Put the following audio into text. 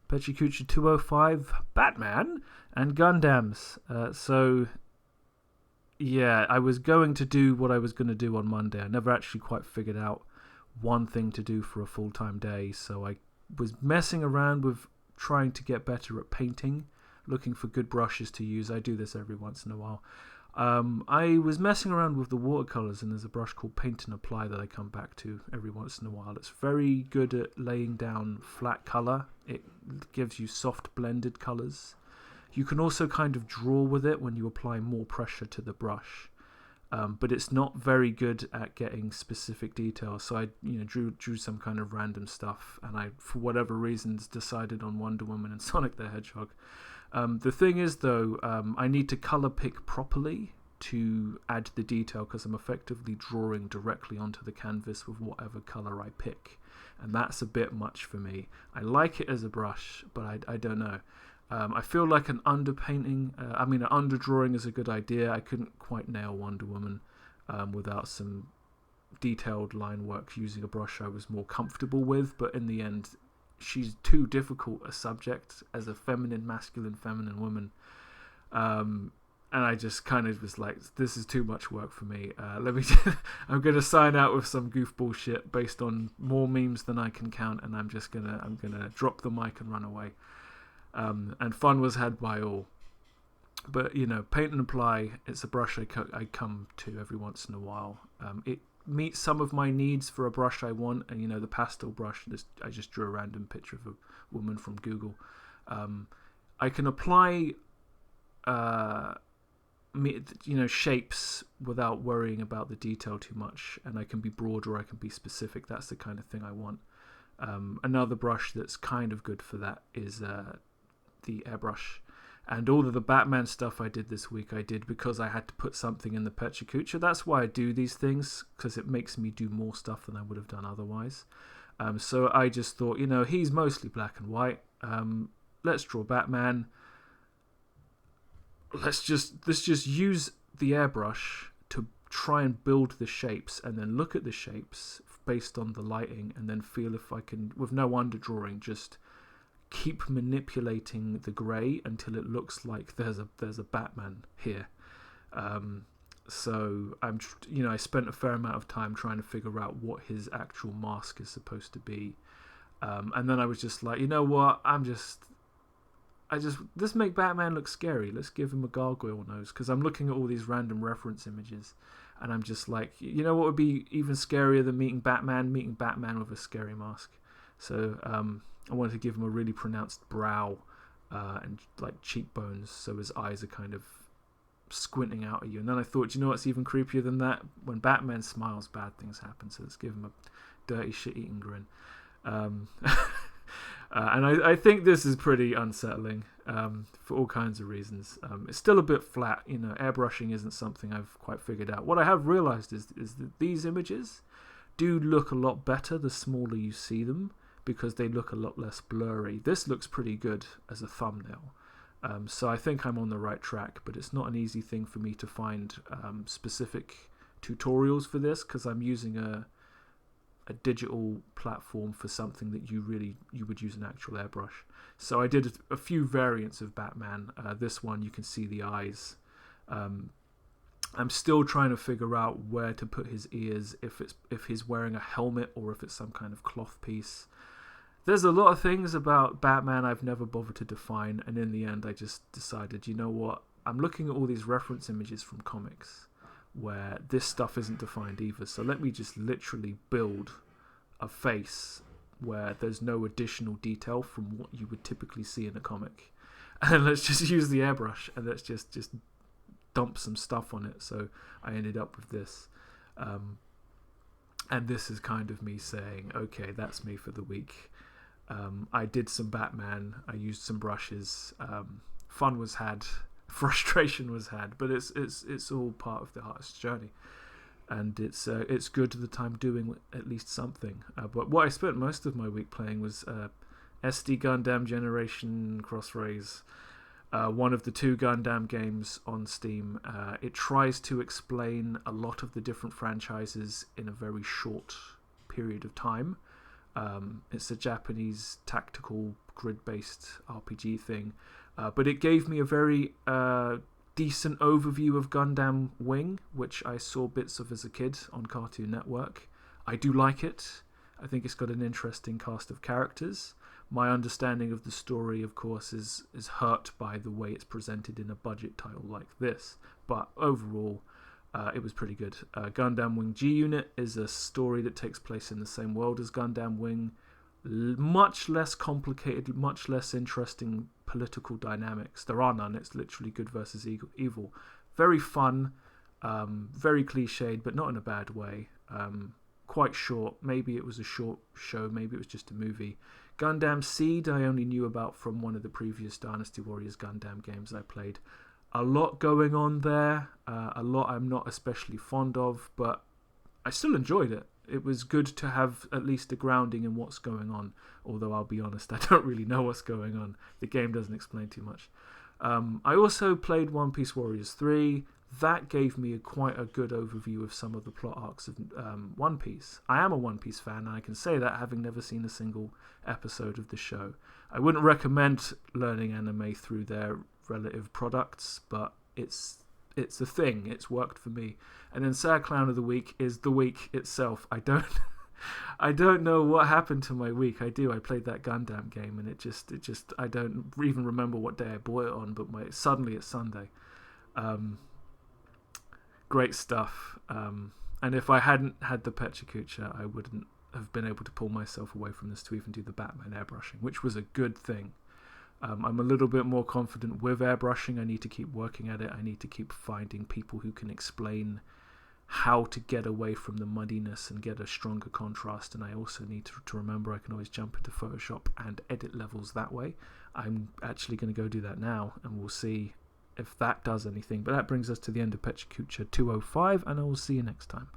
Pecha Kucha 205, Batman, and Gundams. Yeah, I was going to do what I was going to do on Monday. I never actually quite figured out one thing to do for a full-time day, so I was messing around with trying to get better at painting, looking for good brushes to use. I do this every once in a while. I was messing around with the watercolors, and there's a brush called Paint and Apply that I come back to every once in a while. It's very good at laying down flat color. It gives you soft blended colors. You can also kind of draw with it when you apply more pressure to the brush, but it's not very good at getting specific details. So I, drew some kind of random stuff, and I, for whatever reasons, decided on Wonder Woman and Sonic the Hedgehog. The thing is, though, I need to color pick properly to add the detail, because I'm effectively drawing directly onto the canvas with whatever color I pick, and that's a bit much for me. I like it as a brush, but I don't know. I feel like an underpainting, an underdrawing is a good idea. I couldn't quite nail Wonder Woman without some detailed line work using a brush I was more comfortable with, but in the end, she's too difficult a subject as a masculine, feminine woman. And I just kind of was like, this is too much work for me. I'm going to sign out with some goofball shit based on more memes than I can count, and I'm gonna drop the mic and run away. And fun was had by all. But, Paint and Apply, it's a brush I come to every once in a while. It meets some of my needs for a brush I want, and, the pastel brush, I just drew a random picture of a woman from Google. I can apply, shapes without worrying about the detail too much, and I can be broad or I can be specific. That's the kind of thing I want. Another brush that's kind of good for that is the Airbrush. And all of the Batman stuff I did this week, I did because I had to put something in the Pecha Kucha. That's why I do these things, because it makes me do more stuff than I would have done otherwise. So I just thought, he's mostly black and white. Let's draw Batman. Let's just use the Airbrush to try and build the shapes, and then look at the shapes based on the lighting, and then feel if I can, with no underdrawing, just keep manipulating the grey until it looks like there's a Batman here. So I spent a fair amount of time trying to figure out what his actual mask is supposed to be, and then I was just like, what? Let's make Batman look scary. Let's give him a gargoyle nose, because I'm looking at all these random reference images, and I'm just like, what would be even scarier than meeting Batman with a scary mask? So I wanted to give him a really pronounced brow and like cheekbones, so his eyes are kind of squinting out at you. And then I thought, what's even creepier than that? When Batman smiles, bad things happen. So let's give him a dirty, shit-eating grin. And I think this is pretty unsettling for all kinds of reasons. It's still a bit flat. Airbrushing isn't something I've quite figured out. What I have realized is that these images do look a lot better the smaller you see them, because they look a lot less blurry. This looks pretty good as a thumbnail. So I think I'm on the right track, but it's not an easy thing for me to find specific tutorials for this, because I'm using a digital platform for something that you would use an actual airbrush. So I did a few variants of Batman. This one, you can see the eyes. I'm still trying to figure out where to put his ears, if he's wearing a helmet or if it's some kind of cloth piece. There's a lot of things about Batman I've never bothered to define, and in the end I just decided, what? I'm looking at all these reference images from comics where this stuff isn't defined either, so let me just literally build a face where there's no additional detail from what you would typically see in a comic. And let's just use the airbrush, and let's just dump some stuff on it. So I ended up with this. And this is kind of me saying, okay, that's me for the week. I did some Batman. I used some brushes. Fun was had. Frustration was had. But it's all part of the artist's journey. And it's good that I'm doing at least something. But what I spent most of my week playing was SD Gundam Generation Cross-Rays. One of the 2 Gundam games on Steam. It tries to explain a lot of the different franchises in a very short period of time. It's a Japanese tactical grid-based RPG thing, but it gave me a very decent overview of Gundam Wing, which I saw bits of as a kid on Cartoon Network. I do like it. I think it's got an interesting cast of characters. My understanding of the story, of course, is hurt by the way it's presented in a budget title like this, but overall it was pretty good. Gundam Wing G-Unit is a story that takes place in the same world as Gundam Wing. Much less complicated, much less interesting political dynamics. There are none. It's literally good versus evil. Very fun, very cliched, but not in a bad way. Quite short. Maybe it was a short show. Maybe it was just a movie. Gundam Seed I only knew about from one of the previous Dynasty Warriors Gundam games I played. A lot going on there. A lot I'm not especially fond of, but I still enjoyed it. It was good to have at least a grounding in what's going on, although I'll be honest, I don't really know what's going on. The game doesn't explain too much. I also played One Piece Warriors 3. That gave me quite a good overview of some of the plot arcs of One Piece. I am a One Piece fan, and I can say that having never seen a single episode of the show. I wouldn't recommend learning anime through their relative products, but it's a thing. It's worked for me. And then Sad Clown of the Week is the week itself. I don't know what happened to my week. I played that Gundam game, and it just I don't even remember what day I bought it on, but suddenly it's Sunday. Great stuff. And if I hadn't had the Pecha Kucha, I wouldn't have been able to pull myself away from this to even do the Batman airbrushing, which was a good thing. I'm a little bit more confident with airbrushing. I need to keep working at it. I need to keep finding people who can explain how to get away from the muddiness and get a stronger contrast. And I also need to remember I can always jump into Photoshop and edit levels that way. I'm actually going to go do that now, and we'll see if that does anything. But that brings us to the end of Pecha Kucha 205, and I will see you next time.